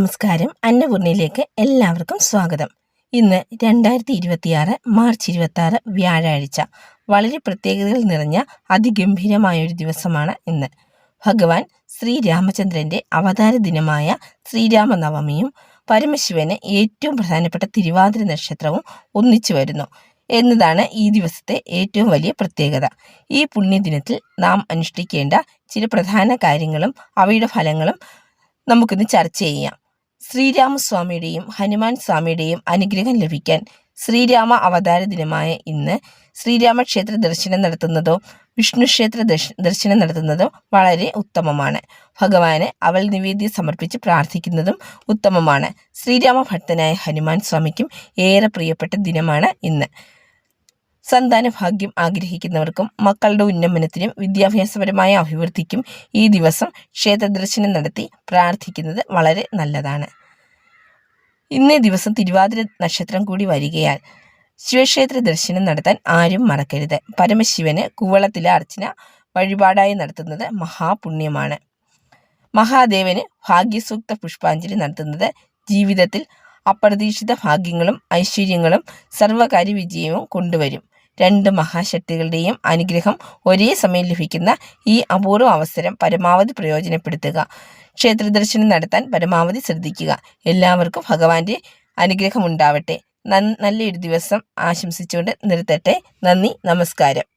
നമസ്കാരം. അന്നപൂർണയിലേക്ക് എല്ലാവർക്കും സ്വാഗതം. ഇന്ന് 2026 മാർച്ച് 26 വ്യാഴാഴ്ച. വളരെ പ്രത്യേകതകൾ നിറഞ്ഞ അതിഗംഭീരമായൊരു ദിവസമാണ് ഇന്ന്. ഭഗവാൻ ശ്രീരാമചന്ദ്രൻ്റെ അവതാര ദിനമായ ശ്രീരാമനവമിയും പരമശിവന് ഏറ്റവും പ്രധാനപ്പെട്ട തിരുവാതിര നക്ഷത്രവും ഒന്നിച്ചു വരുന്നു എന്നതാണ് ഈ ദിവസത്തെ ഏറ്റവും വലിയ പ്രത്യേകത. ഈ പുണ്യദിനത്തിൽ നാം അനുഷ്ഠിക്കേണ്ട ചില പ്രധാന കാര്യങ്ങളും അവയുടെ ഫലങ്ങളും നമുക്കിന്ന് ചർച്ച ചെയ്യാം. ശ്രീരാമസ്വാമിയുടെയും ഹനുമാൻ സ്വാമിയുടെയും അനുഗ്രഹം ലഭിക്കാൻ ശ്രീരാമ അവതാര ദിനമായ ഇന്ന് ശ്രീരാമക്ഷേത്ര ദർശനം നടത്തുന്നതോ വിഷ്ണു ക്ഷേത്ര ദർശനം നടത്തുന്നതോ വളരെ ഉത്തമമാണ്. ഭഗവാന് അവൽ നിവേദ്യം സമർപ്പിച്ച് പ്രാർത്ഥിക്കുന്നതും ഉത്തമമാണ്. ശ്രീരാമ ഭക്തനായ ഹനുമാൻ സ്വാമിക്കും ഏറെ പ്രിയപ്പെട്ട ദിനമാണ് ഇന്ന്. സന്താന ഭാഗ്യം ആഗ്രഹിക്കുന്നവർക്കും മക്കളുടെ ഉന്നമനത്തിനും വിദ്യാഭ്യാസപരമായ അഭിവൃദ്ധിക്കും ഈ ദിവസം ക്ഷേത്ര ദർശനം നടത്തി പ്രാർത്ഥിക്കുന്നത് വളരെ നല്ലതാണ്. ഇന്നേ ദിവസം തിരുവാതിര നക്ഷത്രം കൂടി വരികയാൽ ശിവക്ഷേത്ര ദർശനം നടത്താൻ ആരും മറക്കരുത്. പരമശിവന് കൂവളത്തിലെ അർച്ചന വഴിപാടായി നടത്തുന്നത് മഹാപുണ്യമാണ്. മഹാദേവന് ഭാഗ്യസൂക്ത പുഷ്പാഞ്ജലി നടത്തുന്നത് ജീവിതത്തിൽ അപ്രതീക്ഷിത ഭാഗ്യങ്ങളും ഐശ്വര്യങ്ങളും സർവകാര്യ വിജയവും കൊണ്ടുവരും. രണ്ട് മഹാശക്തികളുടെയും അനുഗ്രഹം ഒരേ സമയം ലഭിക്കുന്ന ഈ അപൂർവ അവസരം പരമാവധി പ്രയോജനപ്പെടുത്തുക. ക്ഷേത്ര ദർശനം നടത്താൻ പരമാവധി ശ്രദ്ധിക്കുക. എല്ലാവർക്കും ഭഗവാന്റെ അനുഗ്രഹം ഉണ്ടാവട്ടെ. നല്ലൊരു ദിവസം ആശംസിച്ചുകൊണ്ട് നിർത്തട്ടെ. നന്ദി, നമസ്കാരം.